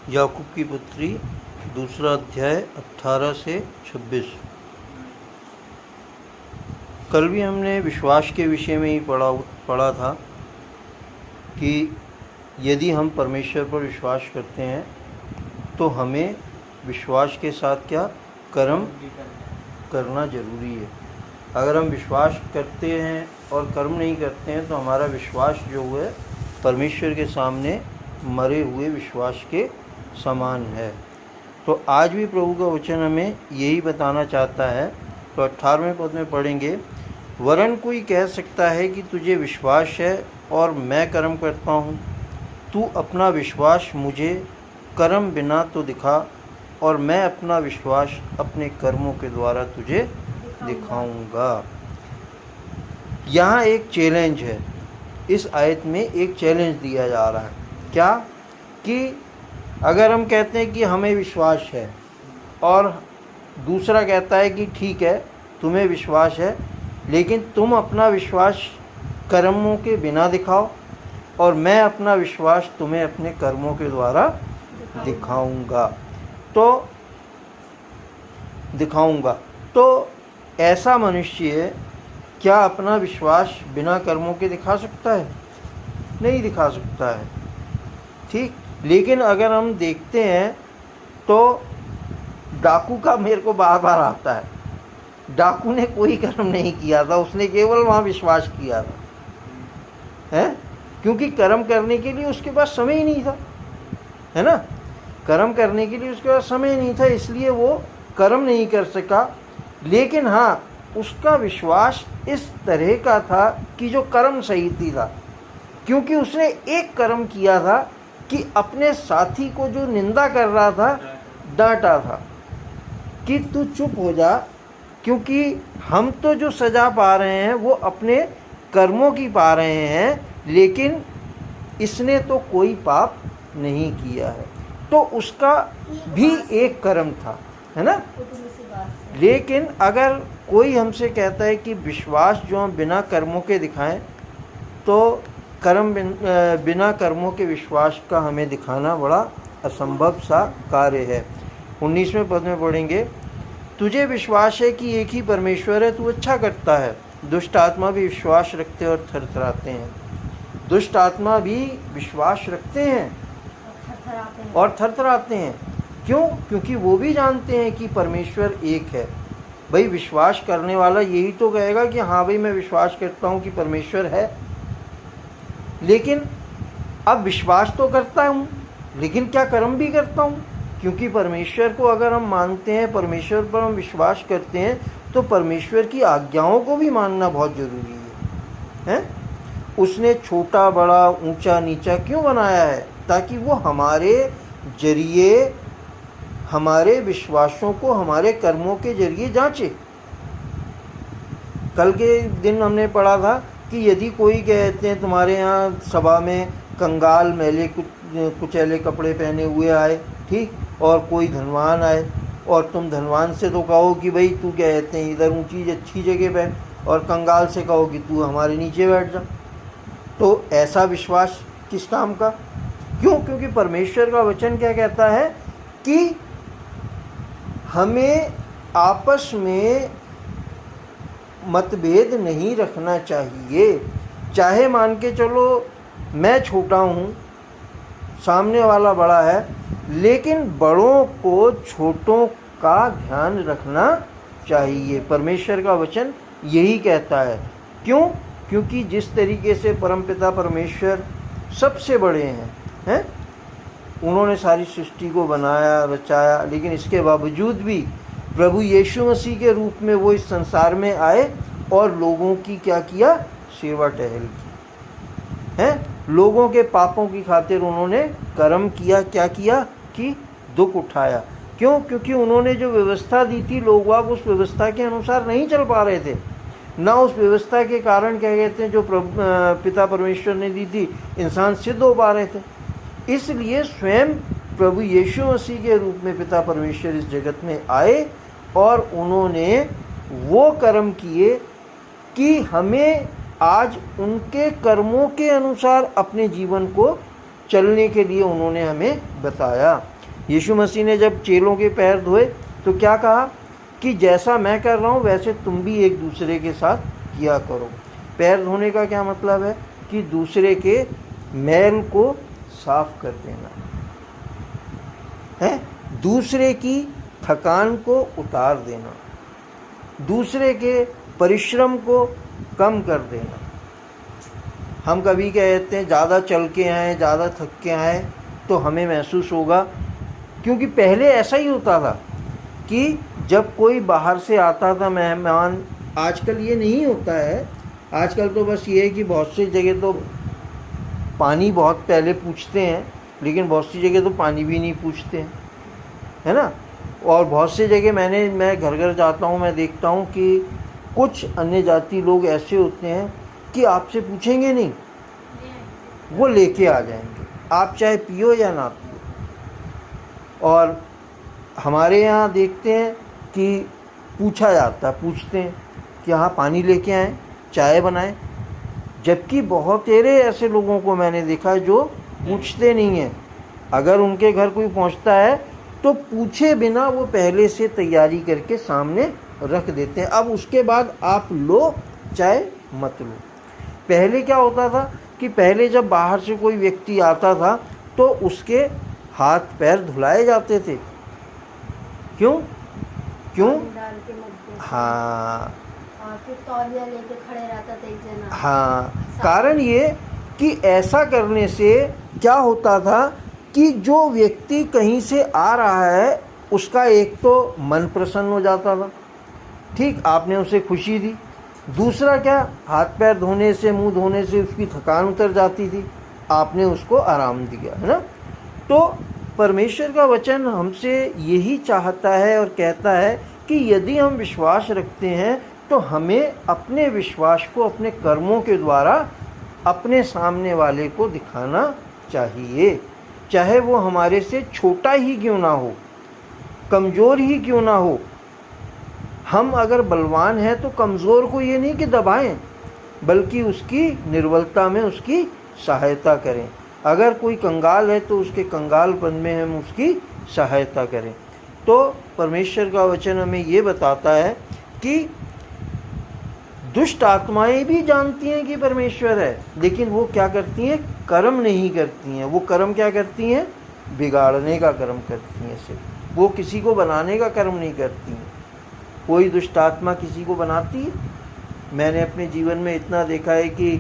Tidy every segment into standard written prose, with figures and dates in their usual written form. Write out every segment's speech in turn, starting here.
याकूब की पुत्री, दूसरा अध्याय 18 से 26। कल भी हमने विश्वास के विषय में ही पढ़ा था कि यदि हम परमेश्वर पर विश्वास करते हैं तो हमें विश्वास के साथ क्या कर्म करना जरूरी है। अगर हम विश्वास करते हैं और कर्म नहीं करते हैं तो हमारा विश्वास जो है परमेश्वर के सामने मरे हुए विश्वास के समान है। तो आज भी प्रभु का वचन हमें यही बताना चाहता है। तो 18वें पद में पढ़ेंगे, वरन कोई कह सकता है कि तुझे विश्वास है और मैं कर्म करता हूँ। तू अपना विश्वास मुझे कर्म बिना तो दिखा, और मैं अपना विश्वास अपने कर्मों के द्वारा तुझे दिखाऊंगा। यहाँ एक चैलेंज है। इस आयत में एक चैलेंज दिया जा रहा है। क्या? कि अगर हम कहते हैं कि हमें विश्वास है और दूसरा कहता है कि ठीक है तुम्हें विश्वास है, लेकिन तुम अपना विश्वास कर्मों के बिना दिखाओ और मैं अपना विश्वास तुम्हें अपने कर्मों के द्वारा दिखाऊंगा। तो ऐसा मनुष्य क्या अपना विश्वास बिना कर्मों के दिखा सकता है? नहीं दिखा सकता है। ठीक। लेकिन अगर हम देखते हैं तो डाकू का मेरे को बार बार आता है। डाकू ने कोई कर्म नहीं किया था, उसने केवल वहाँ विश्वास किया था, है? क्योंकि कर्म करने के लिए उसके पास समय ही नहीं था, है ना? कर्म करने के लिए उसके पास समय नहीं था, इसलिए वो कर्म नहीं कर सका। लेकिन हाँ, उसका विश्वास इस तरह का था कि जो कर्म सही था, क्योंकि उसने एक कर्म किया था कि अपने साथी को जो निंदा कर रहा था डांटा था कि तू चुप हो जा, क्योंकि हम तो जो सज़ा पा रहे हैं वो अपने कर्मों की पा रहे हैं, लेकिन इसने तो कोई पाप नहीं किया है। तो उसका भी एक कर्म था, है ना? लेकिन अगर कोई हमसे कहता है कि विश्वास जो हम बिना कर्मों के दिखाएं, तो बिना कर्मों के विश्वास का हमें दिखाना बड़ा असंभव सा कार्य है। 19वें पद में पढ़ेंगे, तुझे विश्वास है कि एक ही परमेश्वर है, तू अच्छा करता है। दुष्ट आत्मा भी विश्वास रखते और थरथराते हैं। दुष्ट आत्मा भी विश्वास रखते हैं और थरथराते हैं। क्यों? क्योंकि वो भी जानते हैं कि परमेश्वर एक है। भाई, विश्वास करने वाला यही तो कहेगा कि हाँ भाई मैं विश्वास करता हूँ कि परमेश्वर है। लेकिन अब विश्वास तो करता हूँ, लेकिन क्या कर्म भी करता हूँ? क्योंकि परमेश्वर को अगर हम मानते हैं, परमेश्वर पर हम विश्वास करते हैं, तो परमेश्वर की आज्ञाओं को भी मानना बहुत ज़रूरी है? उसने छोटा बड़ा ऊंचा नीचा क्यों बनाया है? ताकि वो हमारे जरिए हमारे विश्वासों को हमारे कर्मों के जरिए जांचे। कल के दिन हमने पढ़ा था कि यदि कोई कहते हैं तुम्हारे यहाँ सभा में कंगाल मैले कुचैले कपड़े पहने हुए आए, ठीक, और कोई धनवान आए, और तुम धनवान से तो कहो कि भाई तू कहते हैं इधर ऊंची अच्छी जगह बैठ, और कंगाल से कहो कि तू हमारे नीचे बैठ जा, तो ऐसा विश्वास किस काम का? क्यों? क्योंकि परमेश्वर का वचन क्या कहता है कि हमें आपस में मतभेद नहीं रखना चाहिए। चाहे मान के चलो मैं छोटा हूँ, सामने वाला बड़ा है, लेकिन बड़ों को छोटों का ध्यान रखना चाहिए। परमेश्वर का वचन यही कहता है। क्यों? क्योंकि जिस तरीके से परमपिता परमेश्वर सबसे बड़े हैं, उन्होंने सारी सृष्टि को बनाया रचाया, लेकिन इसके बावजूद भी प्रभु यीशु मसीह के रूप में वो इस संसार में आए और लोगों की क्या किया? सेवा टहल की, है? लोगों के पापों की खातिर उन्होंने कर्म किया। क्या किया? कि दुख उठाया। क्यों? क्योंकि उन्होंने जो व्यवस्था दी थी, लोग उस व्यवस्था के अनुसार नहीं चल पा रहे थे, ना उस व्यवस्था के कारण क्या कहते हैं जो पिता परमेश्वर ने दी थी, इंसान सिद्ध हो पा रहे थे। इसलिए स्वयं प्रभु यीशु मसीह के रूप में पिता परमेश्वर इस जगत में आए और उन्होंने वो कर्म किए कि हमें आज उनके कर्मों के अनुसार अपने जीवन को चलने के लिए उन्होंने हमें बताया। यीशु मसीह ने जब चेलों के पैर धोए तो क्या कहा कि जैसा मैं कर रहा हूँ वैसे तुम भी एक दूसरे के साथ किया करो। पैर धोने का क्या मतलब है कि दूसरे के मैल को साफ कर देना है, दूसरे की थकान को उतार देना, दूसरे के परिश्रम को कम कर देना। हम कभी कहते हैं ज़्यादा चल के आए, ज़्यादा थक के आए तो हमें महसूस होगा, क्योंकि पहले ऐसा ही होता था कि जब कोई बाहर से आता था मेहमान, आजकल ये नहीं होता है। आजकल तो बस ये है कि बहुत सी जगह तो पानी बहुत पहले पूछते हैं, लेकिन बहुत सी जगह तो पानी भी नहीं पूछते हैं, है ना। और बहुत सी जगह मैं घर घर जाता हूँ, मैं देखता हूँ कि कुछ अन्य जाति लोग ऐसे होते हैं कि आपसे पूछेंगे नहीं, वो लेके आ जाएंगे, आप चाहे पियो या ना पियो। और हमारे यहाँ देखते हैं कि पूछा जाता है, पूछते हैं कि हाँ पानी लेके आएँ, चाय बनाएं, जबकि बहुत तेरे ऐसे लोगों को मैंने देखा जो पूछते नहीं हैं। अगर उनके घर कोई पहुँचता है तो पूछे बिना वो पहले से तैयारी करके सामने रख देते हैं, अब उसके बाद आप लो चाहे मत लो। पहले क्या होता था कि पहले जब बाहर से कोई व्यक्ति आता था तो उसके हाथ पैर धुलाए जाते थे। क्यों? हाँ, फिर तौलिया लेके खड़े रहता था एक जना। हाँ, कारण ये कि ऐसा करने से क्या होता था कि जो व्यक्ति कहीं से आ रहा है उसका एक तो मन प्रसन्न हो जाता था, ठीक, आपने उसे खुशी दी। दूसरा क्या, हाथ पैर धोने से, मुंह धोने से उसकी थकान उतर जाती थी, आपने उसको आराम दिया, है ना। तो परमेश्वर का वचन हमसे यही चाहता है और कहता है कि यदि हम विश्वास रखते हैं तो हमें अपने विश्वास को अपने कर्मों के द्वारा अपने सामने वाले को दिखाना चाहिए, चाहे वो हमारे से छोटा ही क्यों ना हो, कमज़ोर ही क्यों ना हो। हम अगर बलवान हैं तो कमज़ोर को ये नहीं कि दबाएं, बल्कि उसकी निर्बलता में उसकी सहायता करें। अगर कोई कंगाल है तो उसके कंगालपन में हम उसकी सहायता करें। तो परमेश्वर का वचन हमें ये बताता है कि दुष्ट आत्माएं भी जानती हैं कि परमेश्वर है, लेकिन वो क्या करती हैं, कर्म नहीं करती हैं। वो कर्म क्या करती हैं, बिगाड़ने का कर्म करती हैं, सिर्फ वो किसी को बनाने का कर्म नहीं करती हैं। कोई दुष्ट आत्मा किसी को बनाती है? मैंने अपने जीवन में इतना देखा है कि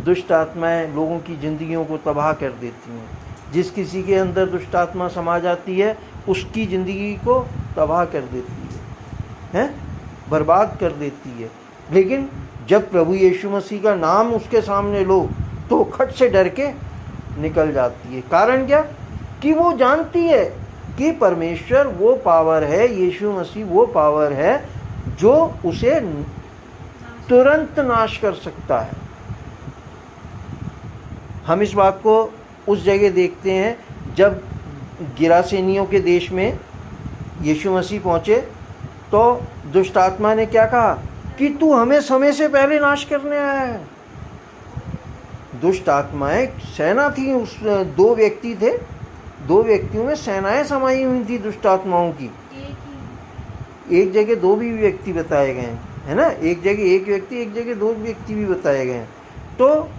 दुष्ट आत्माएं लोगों की ज़िंदगियों को तबाह कर देती हैं। जिस किसी के अंदर दुष्ट आत्मा समा जाती है उसकी ज़िंदगी को तबाह कर देती है, बर्बाद कर देती है। लेकिन जब प्रभु यीशु मसीह का नाम उसके सामने लो तो खट से डर के निकल जाती है। कारण क्या, कि वो जानती है कि परमेश्वर वो पावर है, यीशु मसीह वो पावर है जो उसे तुरंत नाश कर सकता है। हम इस बात को उस जगह देखते हैं जब गिरासेनियों के देश में यीशु मसीह पहुँचे तो दुष्ट आत्मा ने क्या कहा कि तू हमें समय से पहले नाश करने आया है। दुष्ट आत्माएं सेना थी, उस दो व्यक्ति थे, दो व्यक्तियों में सेनाएं समाई हुई थी दुष्ट आत्माओं की। एक जगह दो भी व्यक्ति बताए गए हैं, है ना, एक जगह एक व्यक्ति, एक जगह दो व्यक्ति भी बताए गए हैं। तो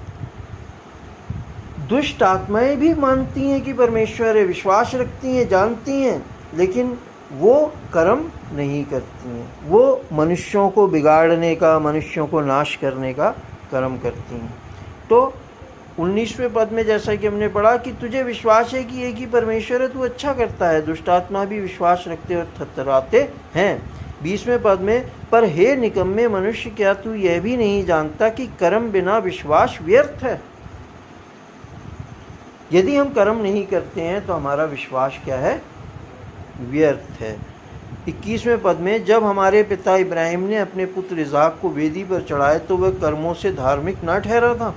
दुष्ट आत्माएं भी मानती हैं कि परमेश्वर है, विश्वास रखती हैं, जानती हैं, लेकिन वो कर्म नहीं करती हैं। वो मनुष्यों को बिगाड़ने का, मनुष्यों को नाश करने का कर्म करती हैं। तो 19वें पद में जैसा कि हमने पढ़ा कि तुझे विश्वास है कि एक ही परमेश्वर है, तू अच्छा करता है। दुष्ट आत्मा भी विश्वास रखते और थरथराते हैं। 20वें पद में, पर हे निकम्मे मनुष्य, क्या तू यह भी नहीं जानता कि कर्म बिना विश्वास व्यर्थ है। यदि हम कर्म नहीं करते हैं तो हमारा विश्वास क्या है, व्यर्थ है। 21वें पद में, जब हमारे पिता इब्राहिम ने अपने पुत्र इसाक को वेदी पर चढ़ाया तो वह कर्मों से धार्मिक न ठहरा था।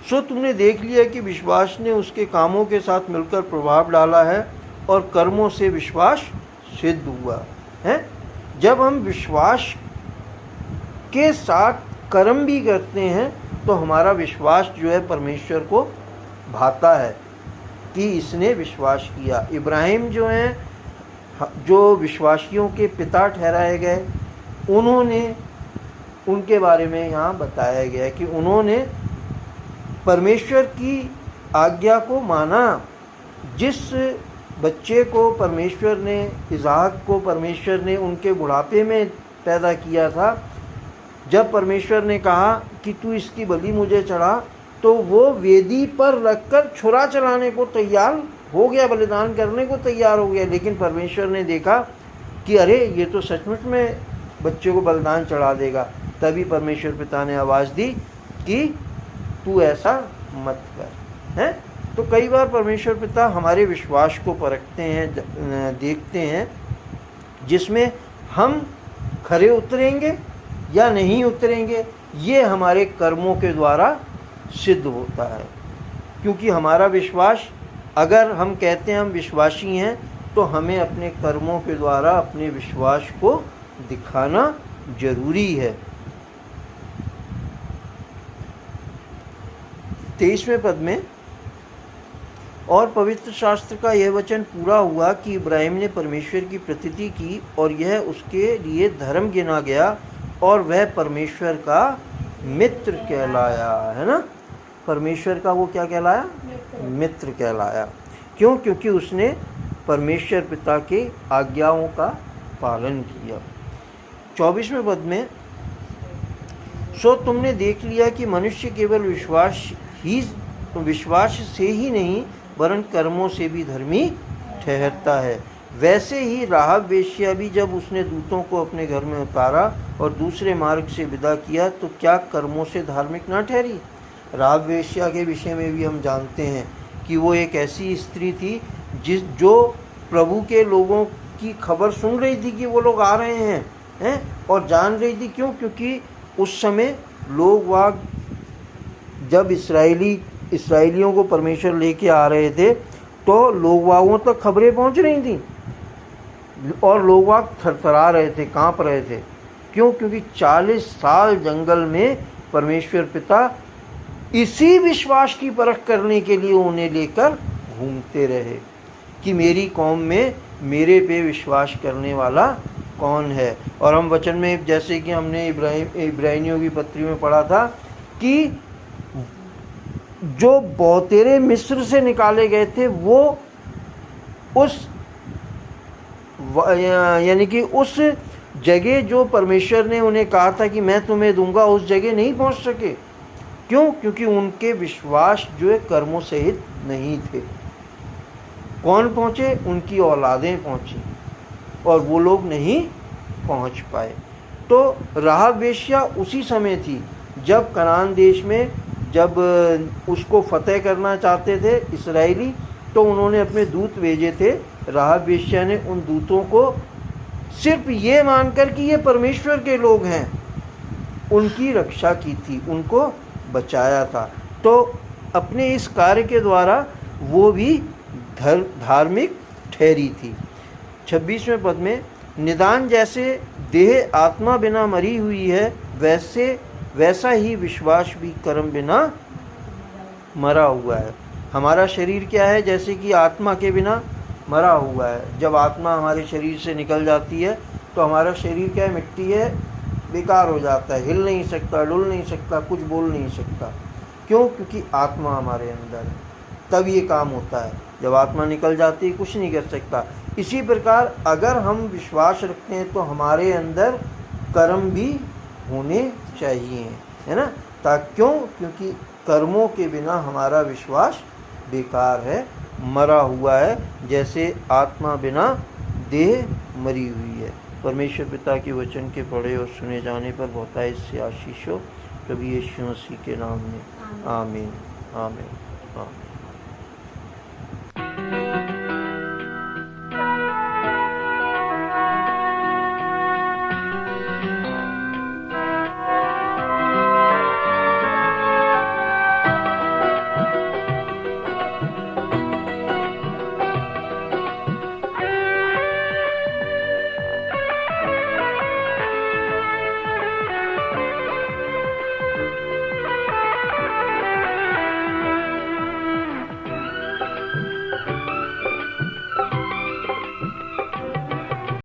सो तुमने देख लिया कि विश्वास ने उसके कामों के साथ मिलकर प्रभाव डाला है और कर्मों से विश्वास सिद्ध हुआ है। जब हम विश्वास के साथ कर्म भी करते हैं तो हमारा विश्वास जो है परमेश्वर को भाता है। कि इसने विश्वास किया। इब्राहिम जो हैं, जो विश्वासियों के पिता ठहराए गए, उन्होंने, उनके बारे में यहाँ बताया गया है कि उन्होंने परमेश्वर की आज्ञा को माना। जिस बच्चे को परमेश्वर ने, इसहाक को परमेश्वर ने उनके बुढ़ापे में पैदा किया था, जब परमेश्वर ने कहा कि तू इसकी बलि मुझे चढ़ा, तो वो वेदी पर रखकर छुरा चलाने को तैयार हो गया, बलिदान करने को तैयार हो गया। लेकिन परमेश्वर ने देखा कि अरे ये तो सचमुच में बच्चे को बलिदान चढ़ा देगा। तभी परमेश्वर पिता ने आवाज़ दी कि तू ऐसा मत कर। हैं? तो कई बार परमेश्वर पिता हमारे विश्वास को परखते हैं, देखते हैं, जिसमें हम खरे उतरेंगे या नहीं उतरेंगे, ये हमारे कर्मों के द्वारा सिद्ध होता है। क्योंकि हमारा विश्वास, अगर हम कहते हैं हम विश्वासी हैं, तो हमें अपने कर्मों के द्वारा अपने विश्वास को दिखाना जरूरी है। 23वें पद में, और पवित्र शास्त्र का यह वचन पूरा हुआ कि इब्राहिम ने परमेश्वर की प्रतीति की और यह उसके लिए धर्म गिना गया और वह परमेश्वर का मित्र कहलाया। है ना? परमेश्वर का वो क्या कहलाया? मित्र कहलाया। क्यों? क्योंकि उसने परमेश्वर पिता के आज्ञाओं का पालन किया। 24वें पद में, सो तुमने देख लिया कि मनुष्य केवल विश्वास से ही नहीं वरन कर्मों से भी धर्मी ठहरता है। वैसे ही राहब वेश्या भी जब उसने दूतों को अपने घर में उतारा और दूसरे मार्ग से विदा किया, तो क्या कर्मों से धार्मिक न ठहरी? राहब वेश्या के विषय में भी हम जानते हैं कि वो एक ऐसी स्त्री थी जो प्रभु के लोगों की खबर सुन रही थी कि वो लोग आ रहे हैं, और जान रही थी। क्यों? क्योंकि उस समय लोग वाग जब इसराइलियों को परमेश्वर लेके आ रहे थे, तो लोग वागों तक खबरें पहुंच रही थी और लोग वाग थरथरा रहे थे, कांप रहे थे। क्यों? क्योंकि 40 साल जंगल में परमेश्वर पिता इसी विश्वास की परख करने के लिए उन्हें लेकर घूमते रहे कि मेरी कौम में मेरे पे विश्वास करने वाला कौन है। और हम वचन में, जैसे कि हमने इब्रानियों की पत्री में पढ़ा था, कि जो बहुतेरे मिस्र से निकाले गए थे, वो उस यानी कि उस जगह जो परमेश्वर ने उन्हें कहा था कि मैं तुम्हें दूंगा, उस जगह नहीं पहुंच सके। क्यों? क्योंकि उनके विश्वास जो है कर्मों सहित नहीं थे। कौन पहुंचे? उनकी औलादें पहुंची और वो लोग नहीं पहुंच पाए। तो राहब वेश्या उसी समय थी जब कनान देश में, जब उसको फतेह करना चाहते थे इस्राएली, तो उन्होंने अपने दूत भेजे थे। राहब वेश्या ने उन दूतों को सिर्फ ये मानकर कि ये परमेश्वर के लोग हैं, उनकी रक्षा की थी, उनको बचाया था। तो अपने इस कार्य के द्वारा वो भी धार्मिक ठहरी थी। 26वें पद में, निदान जैसे देह आत्मा बिना मरी हुई है, वैसा ही विश्वास भी कर्म बिना मरा हुआ है। हमारा शरीर क्या है? जैसे कि आत्मा के बिना मरा हुआ है। जब आत्मा हमारे शरीर से निकल जाती है तो हमारा शरीर क्या है? मिट्टी है, बेकार हो जाता है, हिल नहीं सकता, डुल नहीं सकता, कुछ बोल नहीं सकता। क्यों? क्योंकि आत्मा हमारे अंदर है, तब ये काम होता है। जब आत्मा निकल जाती है कुछ नहीं कर सकता। इसी प्रकार अगर हम विश्वास रखते हैं तो हमारे अंदर कर्म भी होने चाहिए, है ना? क्यों? क्योंकि कर्मों के बिना हमारा विश्वास बेकार है, मरा हुआ है, जैसे आत्मा बिना देह मरी हुई है। परमेश्वर पिता के वचन के पढ़े और सुने जाने पर बहुतायत से आशीष हो। प्रभु यीशु मसीह के नाम में आमीन, आमीन, आमीन।